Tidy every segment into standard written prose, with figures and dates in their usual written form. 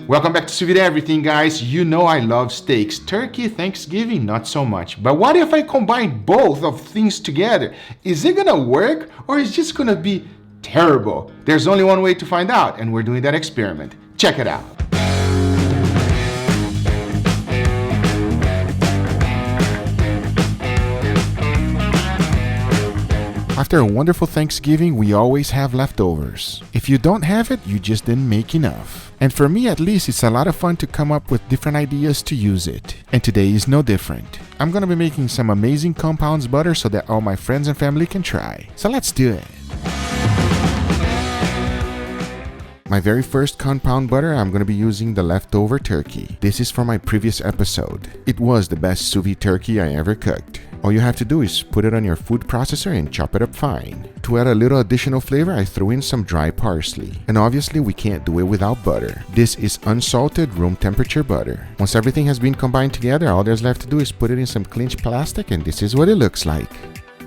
Welcome back to Sous Vide Everything, guys. You know I love steaks. Turkey, Thanksgiving, not so much. But what if I combine both of things together? Is it gonna work or is it just gonna be terrible? There's only one way to find out, and we're doing that experiment. Check it out. After a wonderful Thanksgiving, we always have leftovers. If you don't have it, you just didn't make enough. And for me at least, it's a lot of fun to come up with different ideas to use it. And today is no different. I'm gonna be making some amazing compounds butter so that all my friends and family can try. So let's do it. My very first compound butter, I'm going to be using the leftover turkey. This is from my previous episode. It was the best sous vide turkey I ever cooked. All you have to do is put it on your food processor and chop it up fine. To add a little additional flavor, I threw in some dry parsley. And obviously we can't do it without butter. This is unsalted room temperature butter. Once everything has been combined together, all there's left to do is put it in some clinch plastic, and this is what it looks like.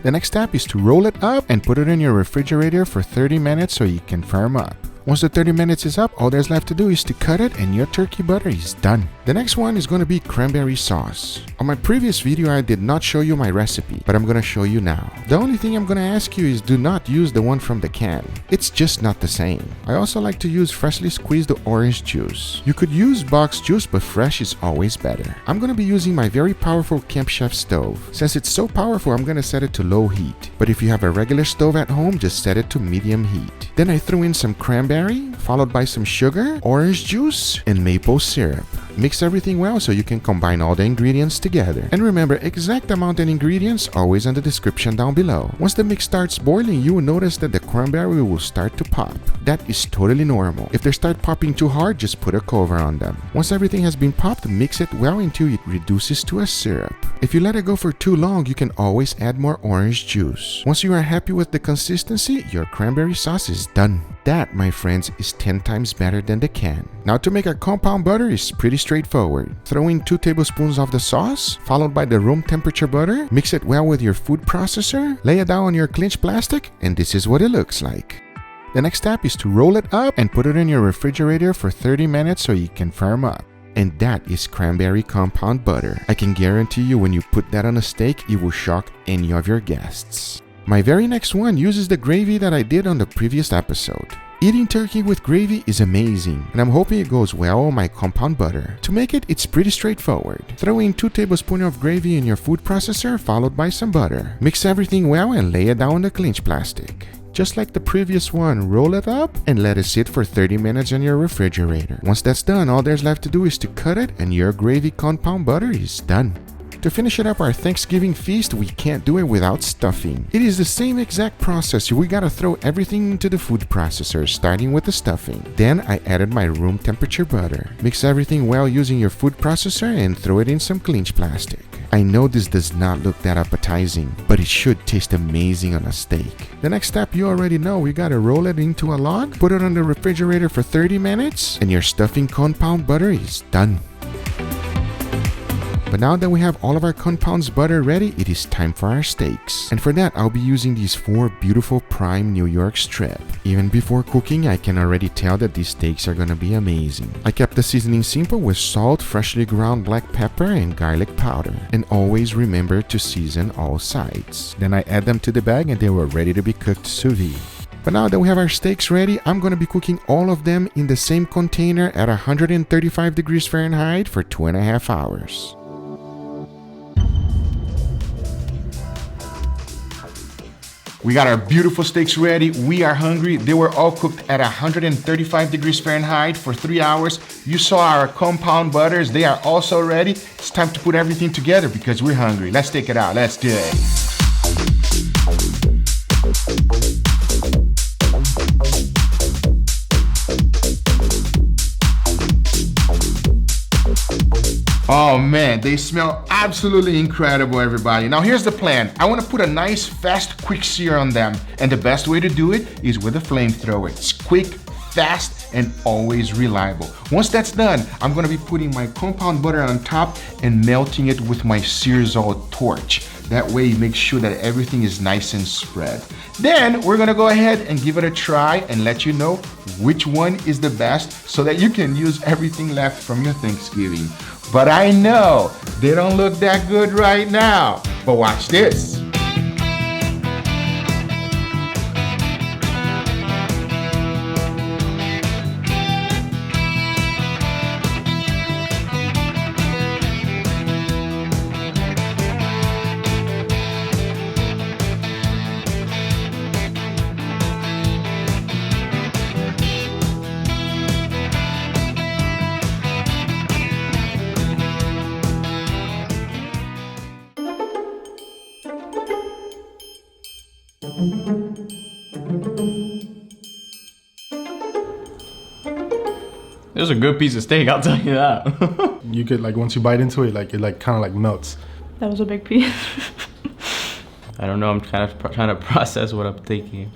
The next step is to roll it up and put it in your refrigerator for 30 minutes so it can firm up. Once the 30 minutes is up, all there's left to do is to cut it and your turkey butter is done. The next one is going to be cranberry sauce. On my previous video, I did not show you my recipe, but I'm going to show you now. The only thing I'm going to ask you is do not use the one from the can. It's just not the same. I also like to use freshly squeezed orange juice. You could use box juice, but fresh is always better. I'm going to be using my very powerful Camp Chef stove. Since it's so powerful, I'm going to set it to low heat. But if you have a regular stove at home, just set it to medium heat. Then I threw in some cranberry, followed by some sugar, orange juice, and maple syrup. Mix everything well so you can combine all the ingredients together. And remember, exact amount and ingredients always in the description down below. Once the mix starts boiling, you will notice that the cranberry will start to pop. That is totally normal. If they start popping too hard, just put a cover on them. Once everything has been popped, mix it well until it reduces to a syrup. If you let it go for too long, you can always add more orange juice. Once you are happy with the consistency, your cranberry sauce is done. That, my friends, is 10 times better than the can. Now to make a compound butter is pretty straightforward. Throw in 2 tablespoons of the sauce, followed by the room temperature butter, mix it well with your food processor, lay it down on your clinch plastic, and this is what it looks like. The next step is to roll it up and put it in your refrigerator for 30 minutes so it can firm up. And that is cranberry compound butter. I can guarantee you when you put that on a steak, it will shock any of your guests. My very next one uses the gravy that I did on the previous episode. Eating turkey with gravy is amazing, and I'm hoping it goes well on my compound butter. To make it, it's pretty straightforward. Throw in 2 tablespoons of gravy in your food processor, followed by some butter. Mix everything well and lay it down on the clinch plastic. Just like the previous one, roll it up and let it sit for 30 minutes in your refrigerator. Once that's done, all there's left to do is to cut it and your gravy compound butter is done. To finish it up our Thanksgiving feast, we can't do it without stuffing. It is the same exact process. We gotta throw everything into the food processor, starting with the stuffing. Then I added my room temperature butter. Mix everything well using your food processor and throw it in some clinch plastic. I know this does not look that appetizing, but it should taste amazing on a steak. The next step you already know, we gotta roll it into a log, put it on the refrigerator for 30 minutes, and your stuffing compound butter is done. But now that we have all of our compounds butter ready, it is time for our steaks. And for that, I'll be using these 4 beautiful prime New York strip. Even before cooking, I can already tell that these steaks are gonna be amazing. I kept the seasoning simple with salt, freshly ground black pepper, and garlic powder. And always remember to season all sides. Then I add them to the bag and they were ready to be cooked sous vide. But now that we have our steaks ready, I'm going to be cooking all of them in the same container at 135 degrees Fahrenheit for 2.5 hours. We got our beautiful steaks ready. We are hungry. They were all cooked at 135 degrees Fahrenheit for 3 hours. You saw our compound butters. They are also ready. It's time to put everything together because we're hungry. Let's take it out. Let's do it. Oh man, they smell absolutely incredible, everybody. Now here's the plan. I want to put a nice, fast, quick sear on them. And the best way to do it is with a flamethrower. It's quick, fast, and always reliable. Once that's done, I'm going to be putting my compound butter on top and melting it with my Searzall torch. That way you make sure that everything is nice and spread. Then we're gonna go ahead and give it a try and let you know which one is the best so that you can use everything left from your Thanksgiving. But I know they don't look that good right now. But watch this. It was a good piece of steak, I'll tell you that. You could like once you bite into it, it kind of like melts. That was a big piece. I don't know, I'm kind of trying to process what I'm thinking.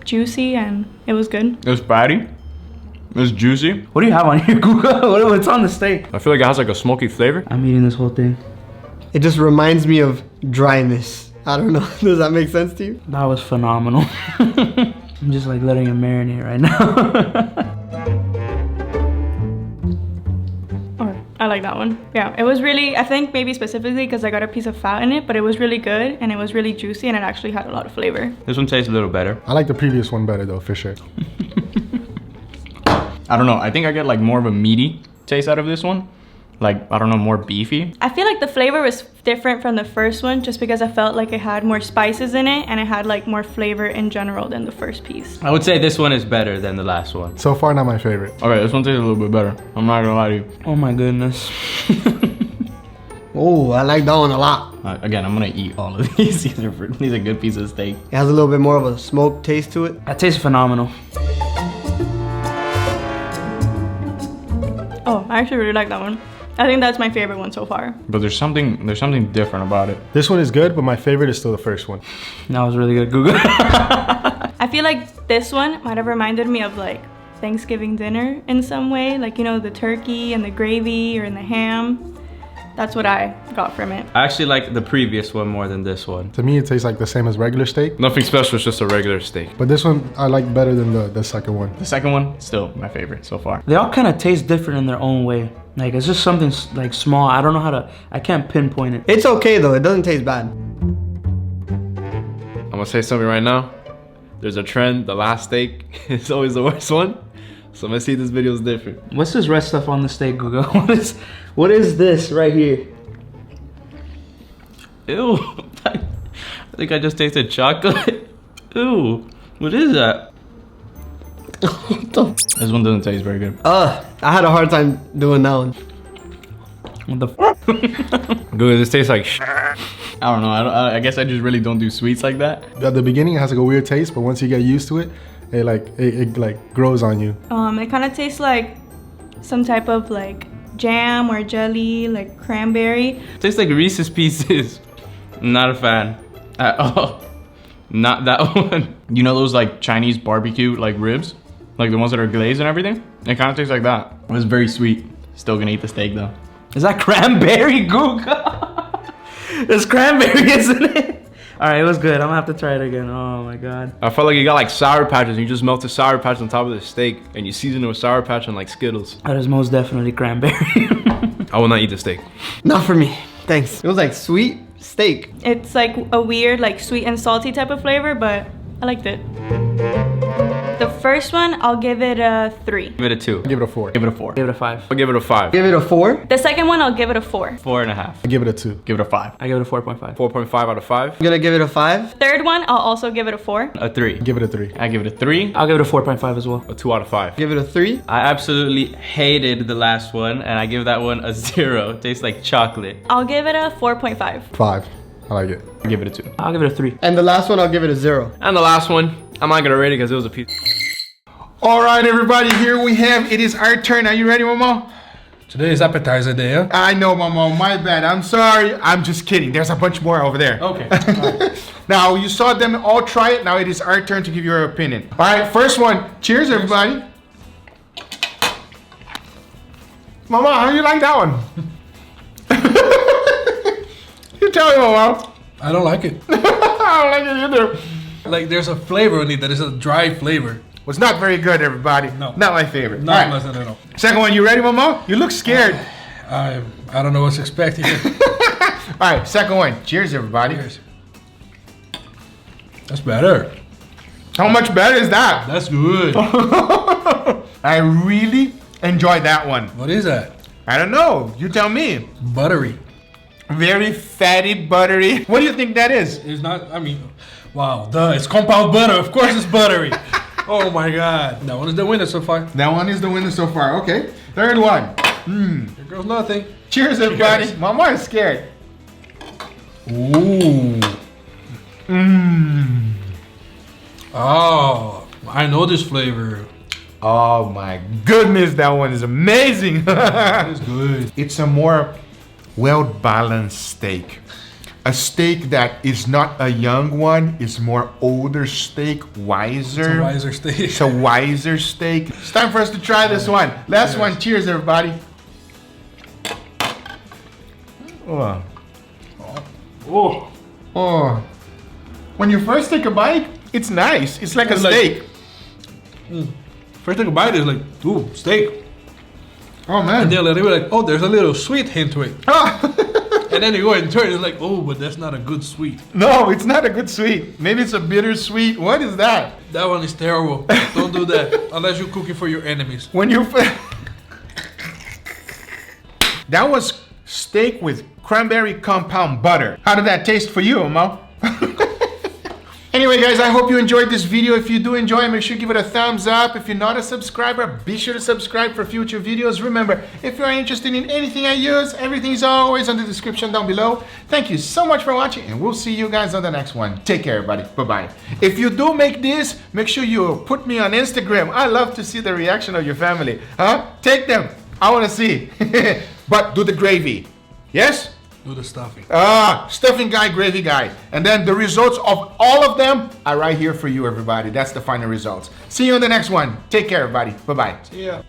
Juicy and it was good. It was fatty. It was juicy. What do you have on here, Guga? What's on the steak? I feel like it has like a smoky flavor. I'm eating this whole thing. It just reminds me of dryness. I don't know. Does that make sense to you? That was phenomenal. I'm just like letting it marinate right now. I like that one. Yeah, it was really, I think maybe specifically because I got a piece of fat in it, but it was really good and it was really juicy and it actually had a lot of flavor. This one tastes a little better. I like the previous one better though, for sure. I don't know, I think I get like more of a meaty taste out of this one. Like, I don't know, more beefy. I feel like the flavor was different from the first one just because I felt like it had more spices in it and it had like more flavor in general than the first piece. I would say this one is better than the last one. So far, not my favorite. Okay, this one tastes a little bit better. I'm not gonna lie to you. Oh my goodness. Oh, I like that one a lot. Again, I'm gonna eat all of these. These are good pieces of steak. It has a little bit more of a smoked taste to it. That tastes phenomenal. Oh, I actually really like that one. I think that's my favorite one so far. But there's something different about it. This one is good, but my favorite is still the first one. That was really good, Guga. I feel like this one might have reminded me of like Thanksgiving dinner in some way. Like, you know, the turkey and the gravy or in the ham. That's what I got from it. I actually like the previous one more than this one. To me, it tastes like the same as regular steak. Nothing special, it's just a regular steak. But this one, I like better than the second one. The second one, still my favorite so far. They all kind of taste different in their own way. Like, it's just something like small. I don't know how to, I can't pinpoint it. It's okay though, it doesn't taste bad. I'm gonna say something right now. There's a trend, the last steak is always the worst one. So I'm gonna see this video is different. What's this red stuff on the steak, Guga? What is this right here? Ew. I think I just tasted chocolate. Ew. What is that? This one doesn't taste very good. I had a hard time doing that one. What the f? Good, this tastes like I don't know. I guess I just really don't do sweets like that. At the beginning, it has like a weird taste, but once you get used to it, it like grows on you. It kind of tastes like some type of like jam or jelly, like cranberry. It tastes like Reese's Pieces. Not a fan at all. Not that one. You know those like Chinese barbecue like ribs? Like the ones that are glazed and everything? It kind of tastes like that. It was very sweet. Still gonna eat the steak though. Is that cranberry, Guga? It's cranberry, isn't it? All right, it was good. I'm gonna have to try it again. Oh my God. I felt like you got like Sour Patches and you just melt the Sour Patch on top of the steak and you season it with Sour Patch and like Skittles. That is most definitely cranberry. I will not eat the steak. Not for me, thanks. It was like sweet steak. It's like a weird like sweet and salty type of flavor, but I liked it. The first one, I'll give it a 3. Give it a 2. I give it a 4. Give it a 4. Give it a 5. I'll give it a 5. Give it a 4. The second one, I'll give it a 4. 4.5. I give it a 2. Give it a 5. I give it a 4.5. 4.5 out of 5. I'm gonna give it a 5. Third one, I'll also give it a 4. A 3. Give it a 3. I give it a 3. I'll give it a 4.5 as well. A 2 out of 5. Give it a 3. I absolutely hated the last one and I give that one a 0. It tastes like chocolate. I'll give it a 4.5. 5. I like it. I give it a 2. I'll give it a 3. And the last one, I'll give it a 0. And the last one, I'm not gonna rate it because it was a piece. All right, everybody, here we have, it is our turn. Are you ready, Momo? Today's appetizer day, huh? I know, Momo, my bad. I'm sorry. I'm just kidding. There's a bunch more over there. Okay. Now, you saw them all try it. Now it is our turn to give your opinion. All right, first one. Cheers, everybody. Mama, how do you like that one? You tell me, Momo. I don't like it. I don't like it either. Like there's a flavor in it that is a dry flavor. Well, it's not very good, everybody. No. Not my favorite. Not All right. pleasant at all. Second one, you ready, Momo? You look scared. I don't know what's expected. All right, second one. Cheers, everybody. Cheers. That's better. How much better is that? That's good. I really enjoyed that one. What is that? I don't know. You tell me. Buttery. Very fatty, buttery. What do you think that is? It's not, I mean, wow, duh, it's compound butter. Of course it's buttery. Oh my God. That one is the winner so far. That one is the winner so far. Okay. Third one. Here goes nothing. Cheers, everybody. Cheers. Mama is scared. Ooh. Oh, I know this flavor. Oh my goodness, that one is amazing. That is good. It's a more well-balanced steak. A steak that is not a young one, is more older steak, wiser. It's a wiser steak. It's a wiser steak. It's time for us to try this one. Last one. Cheers, everybody. Oh. Oh. Oh. When you first take a bite, it's nice. It's like a It's like- steak. First take a bite is like, ooh, steak. Oh man. And then later we're like, oh, there's a little sweet hint to it. And then you go and turn, it's like, oh, but that's not a good sweet. No, it's not a good sweet. Maybe it's a bittersweet. What is that? That one is terrible. Don't do that unless you're cooking for your enemies. When you that was steak with cranberry compound butter. How did that taste for you, Mo? Anyway, guys, I hope you enjoyed this video. If you do enjoy it, make sure you give it a thumbs up. If you're not a subscriber, be sure to subscribe for future videos. Remember, if you are interested in anything I use, everything is always in the description down below. Thank you so much for watching, and we'll see you guys on the next one. Take care, everybody. Bye-bye. If you do make this, make sure you put me on Instagram. I love to see the reaction of your family. Huh? Take them. I want to see. But do the gravy. Yes? Do the stuffing. Stuffing guy, gravy guy. And then the results of all of them are right here for you, everybody. That's the final results. See you on the next one. Take care, everybody. Bye-bye. See ya.